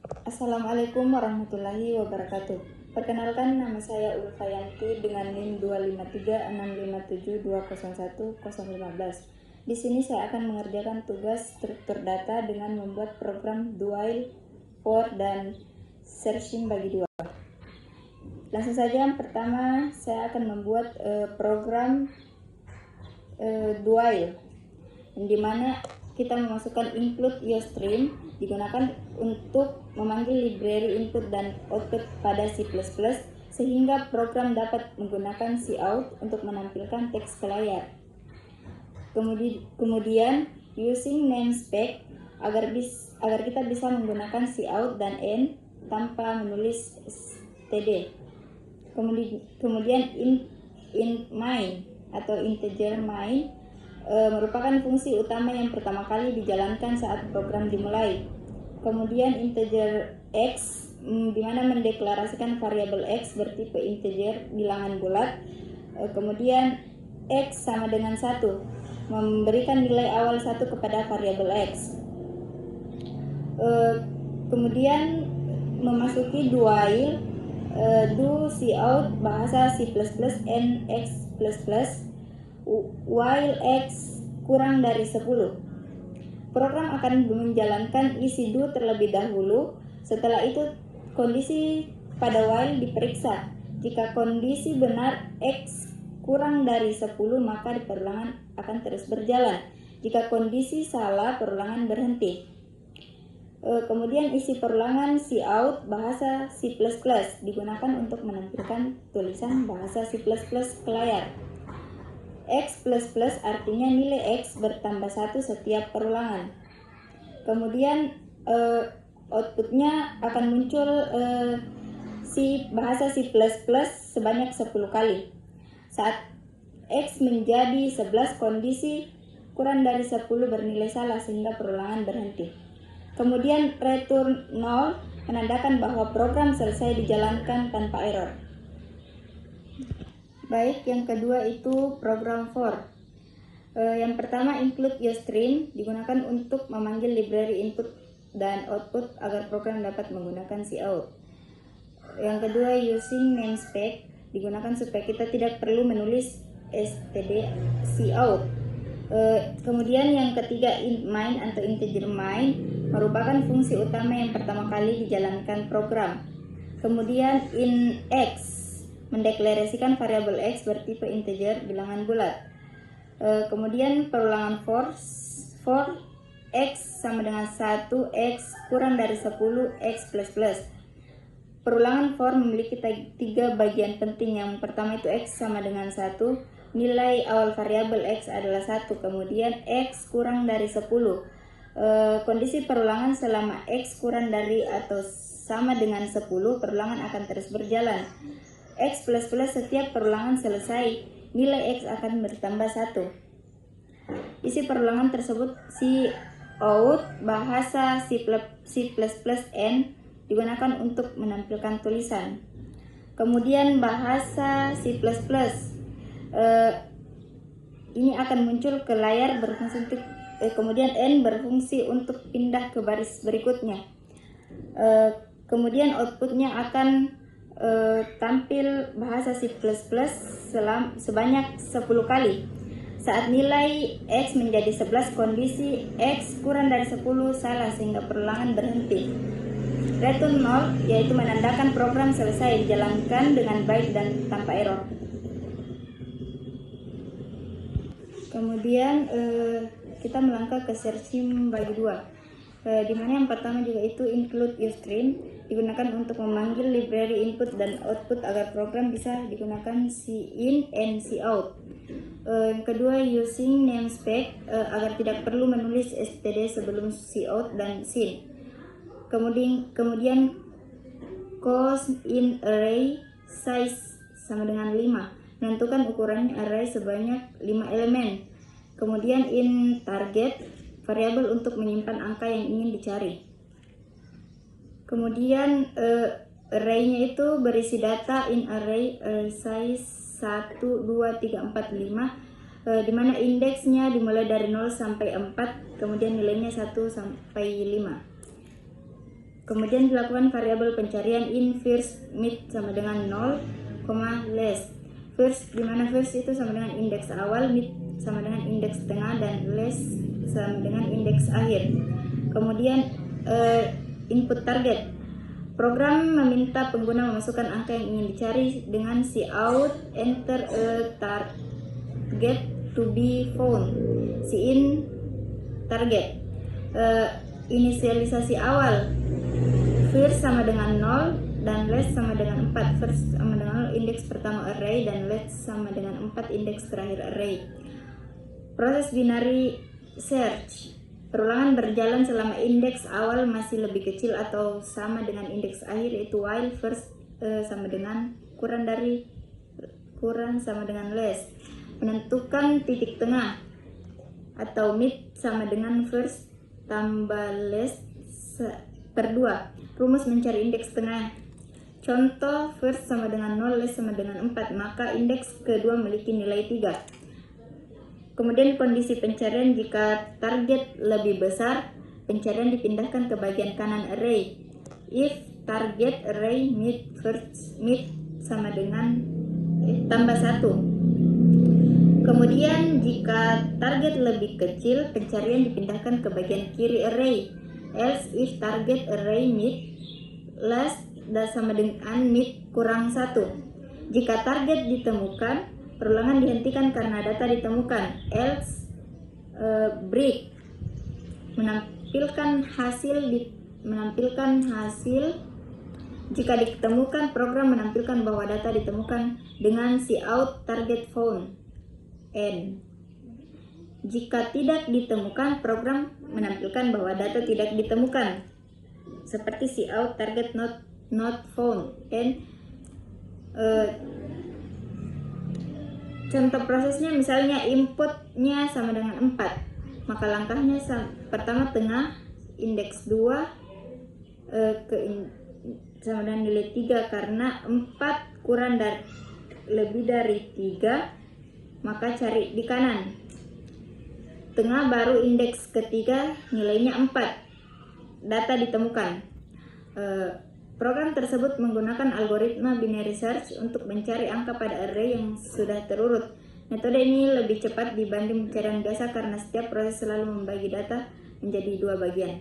Assalamualaikum warahmatullahi wabarakatuh. Perkenalkan, nama saya Ulfayanti dengan NIM 2536572010015. Di sini saya akan mengerjakan tugas struktur data dengan membuat program do while, for, dan searching bagi dua. Langsung saja, yang pertama saya akan membuat program do while, di mana kita memasukkan include UseStream digunakan untuk memanggil library input dan output pada C++, sehingga program dapat menggunakan cout untuk menampilkan teks ke layar. Kemudian using namespec agar kita bisa menggunakan cout dan end tanpa menulis std. Kemudian int main atau integer main merupakan fungsi utama yang pertama kali dijalankan saat program dimulai. Kemudian integer x, di mana mendeklarasikan variabel x bertipe integer bilangan bulat. Kemudian x sama dengan 1, memberikan nilai awal 1 kepada variabel x. Kemudian memasuki do while, do cout bahasa C++ and x++, while x kurang dari 10. Program akan menjalankan isi do terlebih dahulu. Setelah itu kondisi pada while diperiksa. Jika kondisi benar x kurang dari 10, maka perulangan akan terus berjalan. Jika kondisi salah, perulangan berhenti. Kemudian isi perulangan cout bahasa C++ digunakan untuk menampilkan tulisan bahasa C++ ke layar. X++ artinya nilai X bertambah 1 setiap perulangan. Kemudian outputnya akan muncul bahasa C++ sebanyak 10 kali. Saat X menjadi 11, kondisi kurang dari 10 bernilai salah sehingga perulangan berhenti. Kemudian return 0 menandakan bahwa program selesai dijalankan tanpa error. Baik, yang kedua itu program for. Yang pertama include UseStream digunakan untuk memanggil library input dan output agar program dapat menggunakan cout. Yang kedua using namespec digunakan supaya kita tidak perlu menulis std cout. Kemudian yang ketiga int main atau integer main merupakan fungsi utama yang pertama kali dijalankan program. Kemudian int x mendeklarasikan variabel x bertipe integer bilangan bulat. Kemudian perulangan for x sama dengan 1, x kurang dari 10, x++. Perulangan for memiliki 3 bagian penting. Yang pertama itu x sama dengan 1, nilai awal variabel x adalah 1, kemudian x kurang dari 10. Kondisi perulangan selama x kurang dari atau sama dengan 10, perulangan akan terus berjalan. X++ setiap perulangan selesai, nilai X akan bertambah 1. Isi perulangan tersebut cout bahasa C++ N digunakan untuk menampilkan tulisan. Kemudian bahasa C++ ini akan muncul ke layar berfungsi untuk kemudian N berfungsi untuk pindah ke baris berikutnya. Kemudian outputnya akan tampil bahasa C++ sebanyak 10 kali. Saat nilai X menjadi 11, kondisi X kurang dari 10 salah sehingga perulangan berhenti. Return 0 yaitu menandakan program selesai dijalankan dengan baik dan tanpa error. Kemudian kita melangkah ke searching bagi dua. Dimana yang pertama juga itu include UseStream digunakan untuk memanggil library input dan output agar program bisa digunakan cin and cout. Yang kedua using namespec agar tidak perlu menulis std sebelum cout dan sin. Kemudian cause in array size sama dengan 5, menentukan ukuran array sebanyak 5 elemen. Kemudian in target variabel untuk menyimpan angka yang ingin dicari. Kemudian array-nya itu berisi data in array size 1, 2, 3, 4, 5 di mana indeksnya dimulai dari 0 sampai 4, kemudian nilainya 1 sampai 5. Kemudian dilakukan variabel pencarian in first mid sama dengan 0, less. First, dimana first itu sama dengan indeks awal, mid sama dengan indeks tengah, dan less sama dengan indeks akhir. Kemudian input target. Program meminta pengguna memasukkan angka yang ingin dicari dengan cout enter a target to be found. In target. Inisialisasi awal. First sama dengan 0 dan less sama dengan 4. First sama dengan 0 indeks pertama array dan less sama dengan 4 indeks terakhir array. Proses binary search. Perulangan berjalan selama indeks awal masih lebih kecil atau sama dengan indeks akhir, yaitu while first sama dengan kurang sama dengan less. Menentukan titik tengah atau mid sama dengan first tambah less per 2. Rumus mencari indeks tengah. Contoh, first sama dengan 0, less sama dengan 4, maka indeks kedua memiliki nilai 3. Kemudian kondisi pencarian, jika target lebih besar, pencarian dipindahkan ke bagian kanan array. If target array mid first mid sama dengan tambah 1. Kemudian jika target lebih kecil, pencarian dipindahkan ke bagian kiri array. Else if target array mid less dan sama dengan mid kurang 1. Jika target ditemukan, perulangan dihentikan karena data ditemukan. Else break menampilkan hasil. Jika ditemukan, program menampilkan bahwa data ditemukan dengan cout target found. N. Jika tidak ditemukan, program menampilkan bahwa data tidak ditemukan, seperti cout target not found. And contoh prosesnya, misalnya inputnya sama dengan 4, maka langkahnya pertama tengah, indeks 2 sama dengan nilai 3, karena 4 kurang dari lebih dari 3, maka cari di kanan. Tengah baru indeks ketiga, nilainya 4, data ditemukan. Program tersebut menggunakan algoritma binary search untuk mencari angka pada array yang sudah terurut. Metode ini lebih cepat dibanding pencarian biasa karena setiap proses selalu membagi data menjadi 2 bagian.